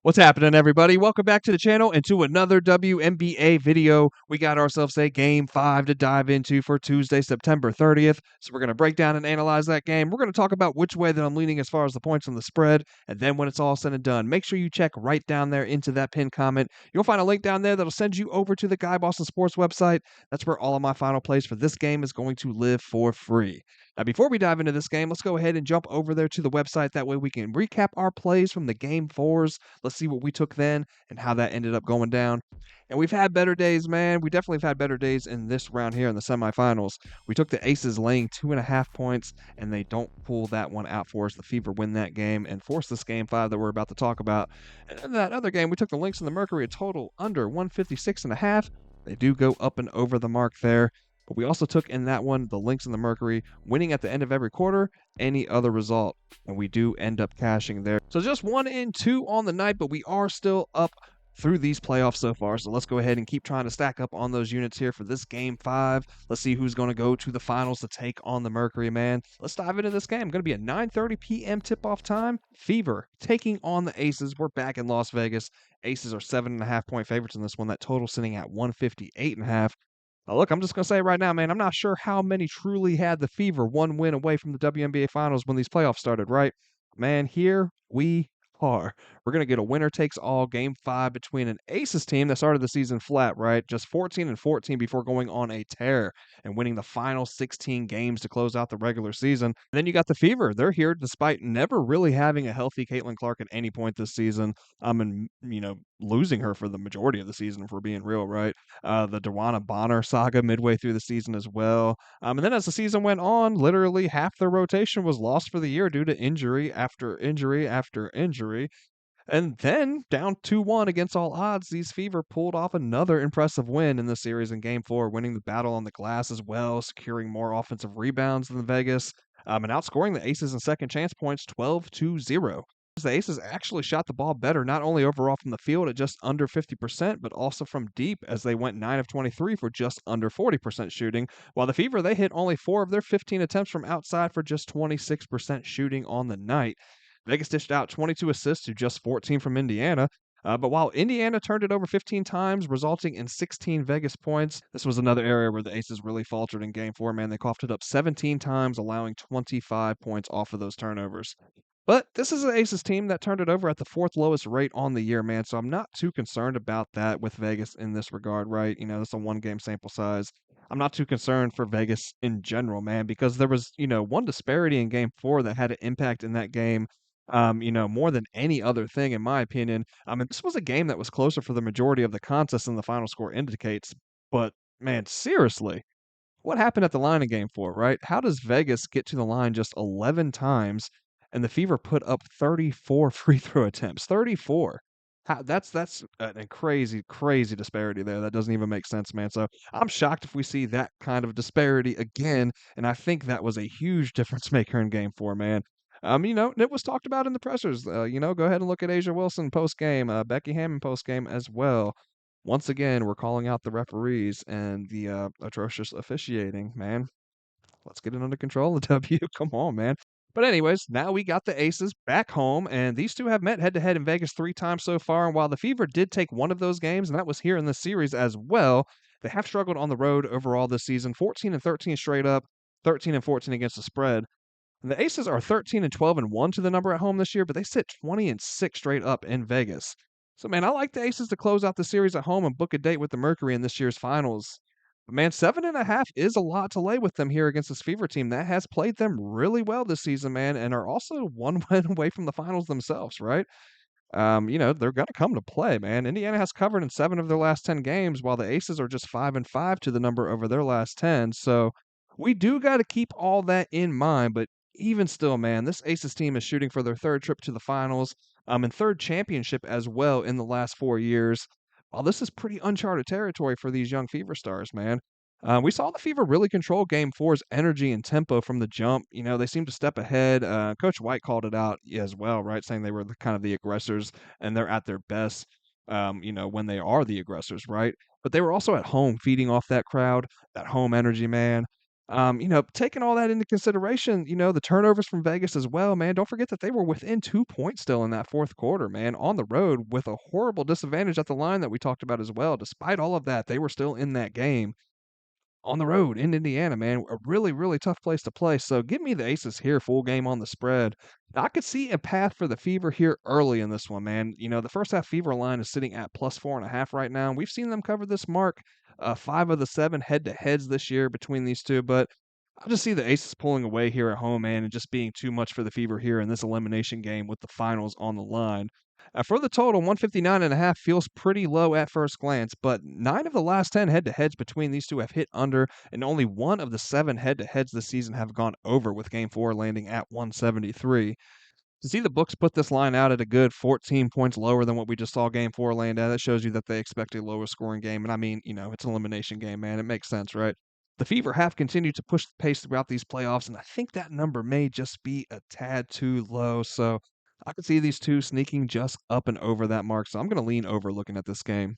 What's happening, everybody? Welcome back to the channel and to another WNBA video. We got ourselves a game 5 to dive into for Tuesday, September 30th. So we're going to break down and analyze that game. We're going to talk about which way that I'm leaning as far as the points on the spread. And then when it's all said and done, make sure you check right down there into that pinned comment. You'll find a link down there that'll send you over to the Guy Boston Sports website. That's where all of my final plays for this game is going to live for free. Now, before we dive into this game, let's go ahead and jump over there to the website. That way we can recap our plays from the game 4s. Let's see what we took then and how that ended up going down. And we've had better days, man. We definitely have had better days in this round here in the semifinals. We took the Aces laying 2.5 points, and they don't pull that one out for us. The Fever win that game and force this game 5 that we're about to talk about. And in that other game, we took the Lynx and the Mercury a total under 156.5. They do go up and over the mark there. But we also took in that one the Lynx and the Mercury winning at the end of every quarter, any other result. And we do end up cashing there. So just 1-2 on the night, but we are still up through these playoffs so far. So let's go ahead and keep trying to stack up on those units here for this game 5. Let's see who's going to go to the finals to take on the Mercury, man. Let's dive into this game. Going to be a 9:30 p.m. tip-off time. Fever taking on the Aces. We're back in Las Vegas. Aces are 7.5 point favorites in this one. That total sitting at 158.5. Now, look, I'm just going to say right now, man, I'm not sure how many truly had the Fever one win away from the WNBA Finals when these playoffs started, right? Man, here we are. We're going to get a winner takes all game 5 between an Aces team that started the season flat, right? Just 14-14 before going on a tear and winning the final 16 games to close out the regular season. And then you got the Fever. They're here despite never really having a healthy Caitlin Clark at any point this season. And, losing her for the majority of the season, if we're being real, right? The Dewana Bonner saga midway through the season as well. And then as the season went on, literally half their rotation was lost for the year due to injury after injury after injury. And then down 2-1 against all odds, these Fever pulled off another impressive win in the series in game 4, winning the battle on the glass as well, securing more offensive rebounds than Vegas, and outscoring the Aces in second chance points 12-0. The Aces actually shot the ball better, not only overall from the field at just under 50%, but also from deep as they went 9 of 23 for just under 40% shooting. While the Fever, they hit only 4 of their 15 attempts from outside for just 26% shooting on the night. Vegas dished out 22 assists to just 14 from Indiana. But while Indiana turned it over 15 times, resulting in 16 Vegas points, this was another area where the Aces really faltered in game 4, man. They coughed it up 17 times, allowing 25 points off of those turnovers. But this is an Aces team that turned it over at the 4th lowest rate on the year, man. So I'm not too concerned about that with Vegas in this regard, right? It's a 1 game sample size. I'm not too concerned for Vegas in general, man, because there was, one disparity in game 4 that had an impact in that game, more than any other thing, in my opinion. And this was a game that was closer for the majority of the contest than the final score indicates. But, man, seriously, what happened at the line in game 4, right? How does Vegas get to the line just 11 times and the Fever put up 34 free throw attempts? 34. That's a crazy, crazy disparity there. That doesn't even make sense, man. So I'm shocked if we see that kind of disparity again. And I think that was a huge difference maker in game 4, man. It was talked about in the pressers. Go ahead and look at Asia Wilson post game, Becky Hammond post game as well. Once again, we're calling out the referees and the atrocious officiating, man. Let's get it under control, the W. Come on, man. But anyways, now we got the Aces back home, and these two have met head-to-head in Vegas 3 times so far. And while the Fever did take one of those games, and that was here in the series as well, they have struggled on the road overall this season. 14-13 straight up, 13-14 against the spread. And the Aces are 13-12-1 to the number at home this year, but they sit 20-6 straight up in Vegas. So, man, I like the Aces to close out the series at home and book a date with the Mercury in this year's finals. But, man, 7.5 is a lot to lay with them here against this Fever team that has played them really well this season, man, and are also 1 win away from the finals themselves, right? They're going to come to play, man. Indiana has covered in 7 of their last 10 games, while the Aces are just 5-5 to the number over their last 10. So we do got to keep all that in mind. But even still, man, this Aces team is shooting for their 3rd trip to the finals, and 3rd championship as well in the last 4 years. While this is pretty uncharted territory for these young Fever stars, man. We saw the Fever really control Game 4's energy and tempo from the jump. They seemed to step ahead. Coach White called it out as well, right? Saying they were kind of the aggressors and they're at their best, when they are the aggressors, right? But they were also at home feeding off that crowd, that home energy, man. Taking all that into consideration, the turnovers from Vegas as well, man. Don't forget that they were within 2 points still in that fourth quarter, man, on the road with a horrible disadvantage at the line that we talked about as well. Despite all of that, they were still in that game on the road in Indiana, man. A really, really tough place to play. So give me the Aces here, full game on the spread. I could see a path for the Fever here early in this one, man. The first half Fever line is sitting at +4.5 right now. We've seen them cover this mark 5 of the 7 head to heads this year between these two, but I just see the Aces pulling away here at home, man, and just being too much for the Fever here in this elimination game with the finals on the line. For the total, 159.5 feels pretty low at first glance, but 9 of the last 10 head-to-heads between these two have hit under, and only 1 of the 7 head-to-heads this season have gone over, with Game 4 landing at 173. To see the books put this line out at a good 14 points lower than what we just saw Game 4 land at, that shows you that they expect a lower scoring game. And I mean, it's an elimination game, man. It makes sense, right? The Fever have continued to push the pace throughout these playoffs, and I think that number may just be a tad too low. So I could see these two sneaking just up and over that mark. So I'm going to lean over looking at this game.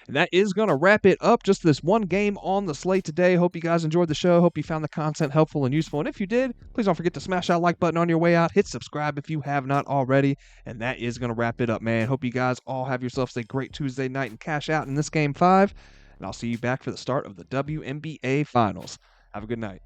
And that is going to wrap it up. Just this one game on the slate today. Hope you guys enjoyed the show. Hope you found the content helpful and useful. And if you did, please don't forget to smash that like button on your way out. Hit subscribe if you have not already. And that is going to wrap it up, man. Hope you guys all have yourselves a great Tuesday night and cash out in this game 5. And I'll see you back for the start of the WNBA Finals. Have a good night.